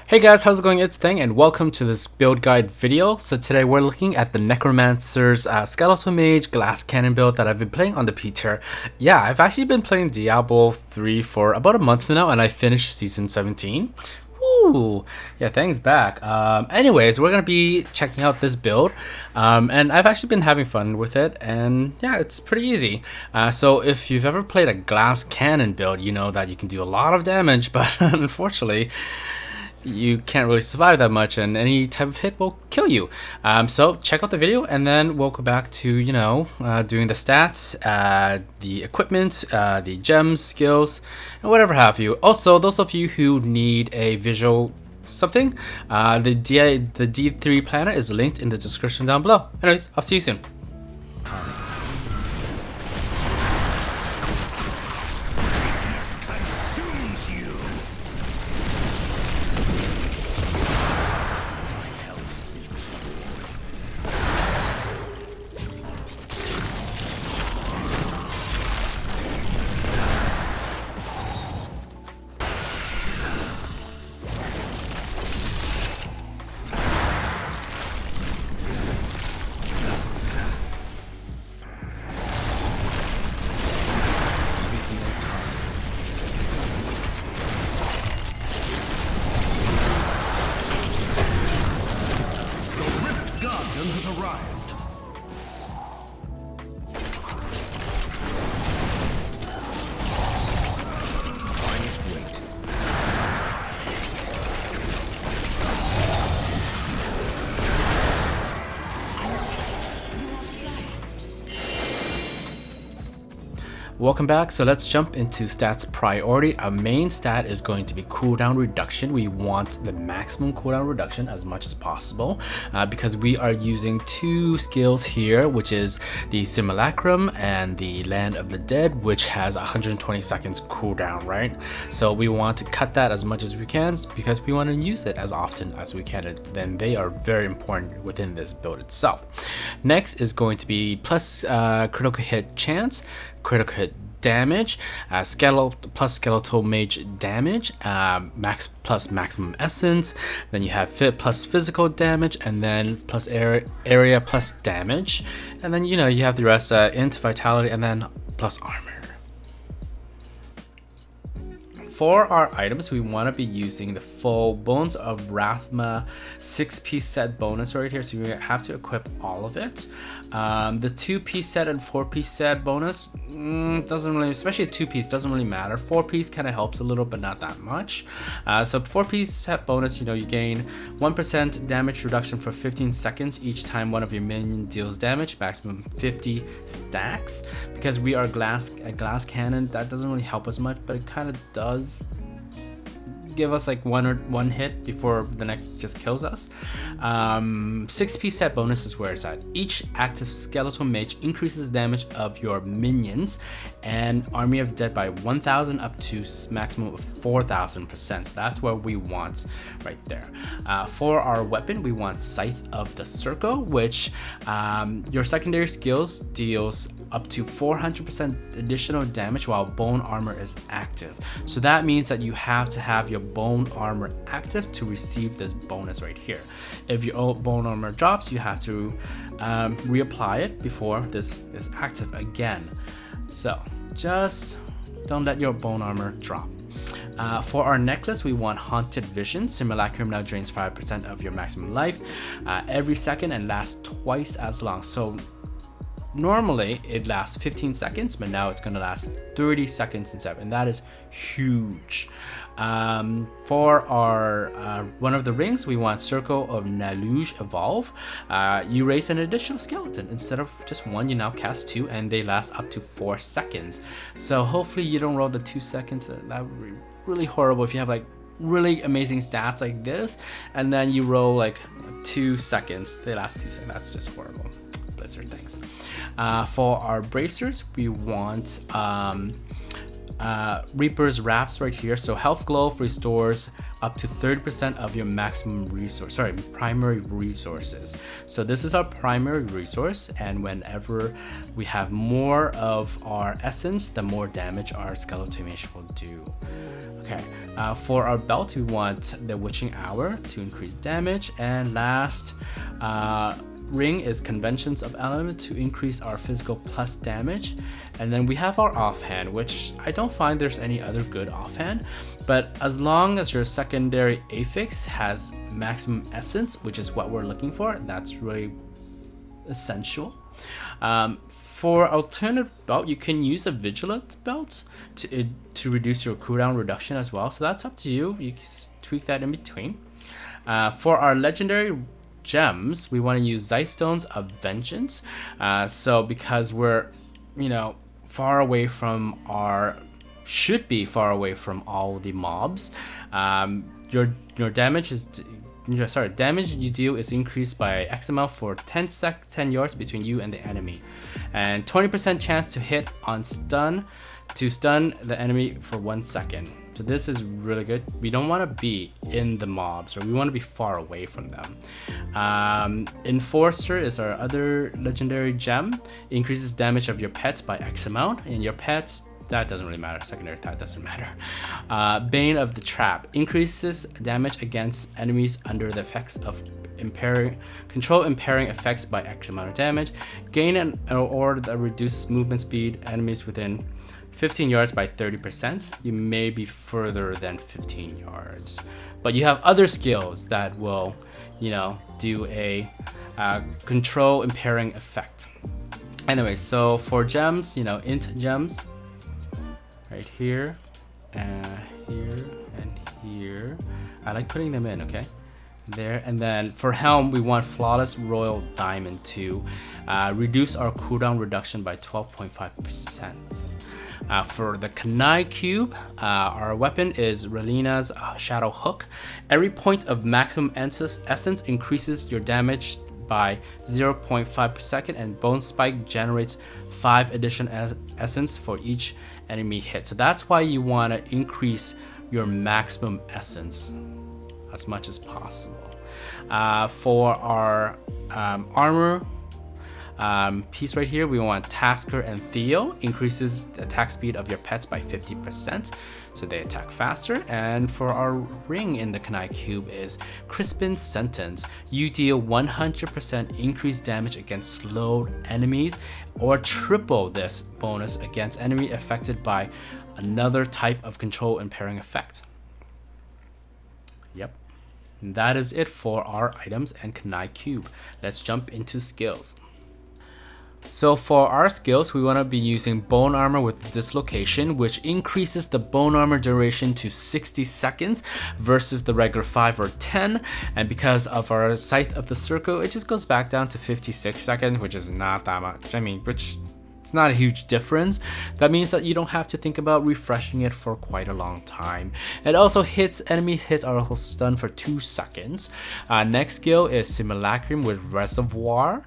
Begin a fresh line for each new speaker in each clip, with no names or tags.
Hey guys, how's it going? It's Thang and welcome to this build guide video. So today we're looking at the Necromancer's Skeletal Mage Glass Cannon build that I've been playing on the P tier. Yeah, I've actually been playing Diablo 3 for about a month now and I finished season 17. Woo! Yeah, Thang's back. Anyways, we're gonna be checking out this build, and I've actually been having fun with it, and yeah, it's pretty easy. So if you've ever played a glass cannon build, you know that you can do a lot of damage, but unfortunately, you can't really survive that much, and any type of hit will kill you. So check out the video, and then we'll go back to doing the stats, the equipment, the gems, skills, and whatever have you. Also, those of you who need a visual something, the D3 planner is linked in the description down below. Anyways, I'll see you soon.
Has arrived. Finest weight.
Welcome back. So let's jump into stats priority. Our main stat is going to be cooldown reduction. We want the maximum cooldown reduction as much as possible because we are using two skills here, which is the Simulacrum and the Land of the Dead, which has 120 seconds cooldown, right? So we want to cut that as much as we can because we want to use it as often as we can, and then they are very important within this build itself. Next is going to be plus critical hit chance, critical hit damage, skeletal mage damage, plus maximum essence, then you have fit plus physical damage, and then plus area plus damage, and then you have the rest int, vitality, and then plus armor. For our items, we want to be using the full Bones of Rathma 6-piece set bonus right here, so you have to equip all of it. The 2-piece set and 4-piece set bonus doesn't really, especially a 2-piece doesn't really matter. 4-piece kind of helps a little, but not that much. So 4-piece set bonus, you gain 1% damage reduction for 15 seconds each time one of your minion deals damage, maximum 50 stacks. Because we are a glass cannon, that doesn't really help us much, but it kind of does give us like one hit before the next just kills us. 6-piece set bonus is where it's at. Each active skeletal mage increases damage of your minions and army of dead by 1000 up to maximum of 4000%. So that's what we want right there. For our weapon, we want Scythe of the Circle, which your secondary skills deals up to 400% additional damage while bone armor is active. So that means that you have to have your bone armor active to receive this bonus right here. If your bone armor drops, you have to reapply it before this is active again. So just don't let your bone armor drop. For our necklace, we want Haunted Vision. Simulacrum now drains 5% of your maximum life every second and lasts twice as long. So normally it lasts 15 seconds, but now it's going to last 30 seconds instead, and that is huge. For our one of the rings, we want Circle of Naluge Evolve. You raise an additional skeleton. Instead of just one, you now cast 2, and they last up to 4 seconds. So hopefully you don't roll the 2 seconds. That would be really horrible if you have like really amazing stats like this, and then you roll like 2 seconds. They last 2 seconds. That's just horrible. Blizzard, thanks. For our bracers, we want Reaper's Wraps right here. So Health Glow restores up to 30% of your maximum primary resources. So this is our primary resource, and whenever we have more of our essence, the more damage our Skeletal Mage will do. Okay, Okay, for our belt, we want the Witching Hour to increase damage, and last ring is Conventions of Element to increase our physical plus damage. And then we have our offhand, which I don't find there's any other good offhand, but as long as your secondary affix has maximum essence, which is what we're looking for, that's really essential. For alternate belt, you can use a vigilant belt to reduce your cooldown reduction as well. So that's up to you. You can tweak that in between. For our legendary gems, we want to use Zeitstones of Vengeance. So because we're, far away from should be far away from all the mobs, your damage is. Damage you deal is increased by X amount for 10 yards between you and the enemy, and 20% chance to hit on stun to stun the enemy for 1 second. So this is really good. We don't want to be in the mobs, or we want to be far away from them. Enforcer is our other legendary gem. It increases damage of your pets by X amount, and your pets, that doesn't really matter. Secondary attack doesn't matter. Bane of the Trap increases damage against enemies under the effects of control impairing effects by X amount of damage. Gain an aura that reduces movement speed enemies within 15 yards by 30%. You may be further than 15 yards, but you have other skills that will, do a control impairing effect. Anyway, so for gems, int gems. Right here, here, and here. I like putting them in, okay? There, and then for helm, we want Flawless Royal Diamond to reduce our cooldown reduction by 12.5%. For the Kanai Cube, our weapon is Relina's Shadow Hook. Every point of maximum essence increases your damage by 0.5 per second, and Bone Spike generates 5 additional essence for each enemy hit. So that's why you want to increase your maximum essence as much as possible. For our armor piece right here, we want Tasker and Theo. Increases the attack speed of your pets by 50%, so they attack faster. And for our ring in the Kanai Cube is Crispin Sentence. You deal 100% increased damage against slowed enemies, or triple this bonus against enemy affected by another type of control impairing effect. Yep. And that is it for our items and Kanai Cube. Let's jump into skills. So for our skills, we want to be using Bone Armor with Dislocation, which increases the Bone Armor duration to 60 seconds versus the regular 5 or 10. And because of our Scythe of the Circle, it just goes back down to 56 seconds, which is not that much. It's not a huge difference. That means that you don't have to think about refreshing it for quite a long time. It also enemy hits are also stunned for 2 seconds. Next skill is Simulacrum with Reservoir.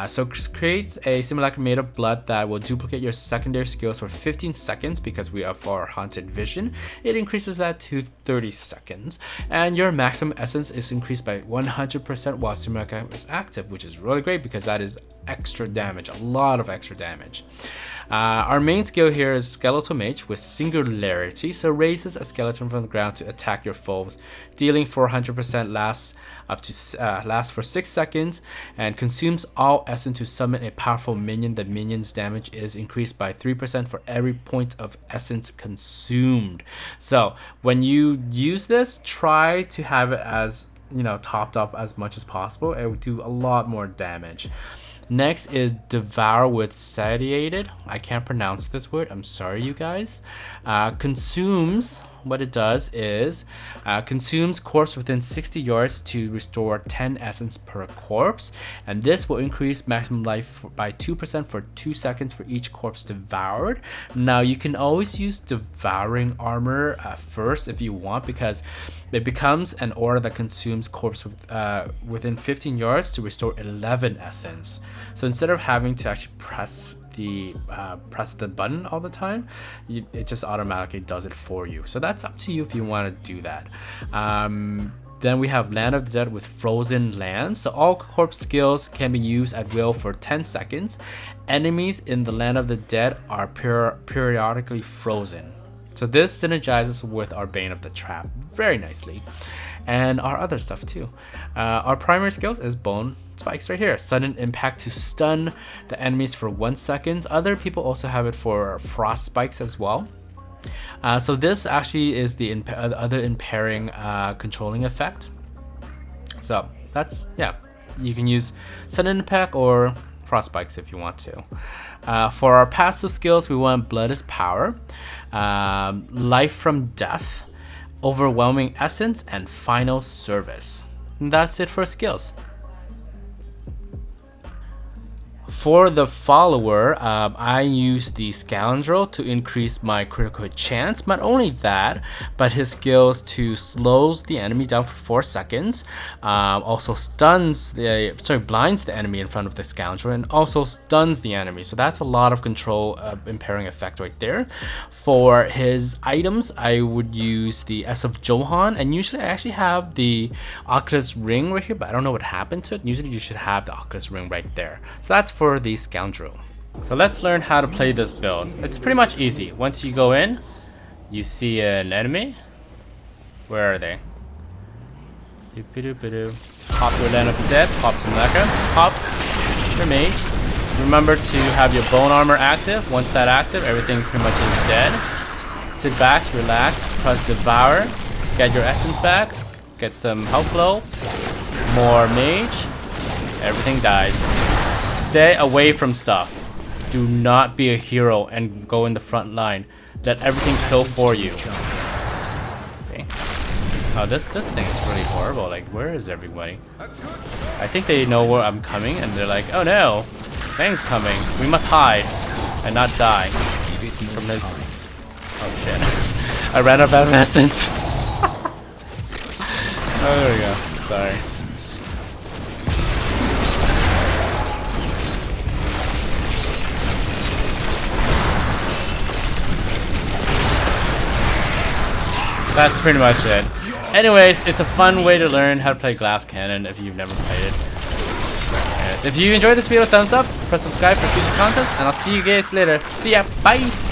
So creates a simulacrum made of blood that will duplicate your secondary skills for 15 seconds because we have our Haunted Vision. It increases that to 30 seconds. And your maximum essence is increased by 100% while Simulacrum is active, which is really great because that is extra damage, a lot of extra damage. Our main skill here is Skeletal Mage with Singularity, so raises a skeleton from the ground to attack your foes, dealing 400% lasts for 6 seconds, and consumes all essence to summon a powerful minion. The minion's damage is increased by 3% for every point of essence consumed. So when you use this, try to have it as topped up as much as possible. It will do a lot more damage. Next is Devour with Satiated. I can't pronounce this word. I'm sorry, you guys. Consumes, what it does is consumes corpse within 60 yards to restore 10 essence per corpse. And this will increase maximum life by 2% for 2 seconds for each corpse devoured. Now, you can always use Devouring Armor first if you want, because it becomes an aura that consumes corpse within 15 yards to restore 11 essence. So instead of having to actually press the button all the time, it just automatically does it for you. So that's up to you if you want to do that. Then we have Land of the Dead with Frozen Lands. So all corpse skills can be used at will for 10 seconds. Enemies in the Land of the Dead are periodically frozen. So this synergizes with our Bane of the Trap very nicely, and our other stuff too. Our primary skills is Bone Spikes right here. Sudden impact to stun the enemies for 1 second. Other people also have it for Frost Spikes as well. So this actually is the other impairing controlling effect. So that's, yeah, you can use Sudden Impact or Frost Spikes if you want to. For our passive skills, we want Blood is Power, Life from Death, Overwhelming Essence, and Final Service. And that's it for skills. For the follower, I use the Scoundrel to increase my critical hit chance. Not only that, but his skills to slows the enemy down for 4 seconds, also blinds the enemy in front of the Scoundrel, and also stuns the enemy. So that's a lot of control impairing effect right there. For his items, I would use the S of Johan, and usually I actually have the Oculus Ring right here, but I don't know what happened to it. Usually you should have the Oculus Ring right there. So that's for the Scoundrel. So let's learn how to play this build. It's pretty much easy. Once you go in, you see an enemy. Where are they? Pop your Land of the Dead, pop some Necrons, pop your Mage. Remember to have your Bone Armor active. Once that active, everything pretty much is dead. Sit back, relax, press Devour, get your Essence back, get some health flow, more Mage, everything dies. Stay away from stuff. Do not be a hero and go in the front line. Let everything kill for you. See? Oh, this thing is really horrible. Like, where is everybody? I think they know where I'm coming, and they're like, oh no, Thang's coming. We must hide and not die from his. Oh shit! I ran out of essence. Oh, there we go. Sorry. That's pretty much it. Anyways, it's a fun way to learn how to play Glass Cannon if you've never played it. Anyways, if you enjoyed this video, thumbs up, press subscribe for future content, and I'll see you guys later. See ya, bye!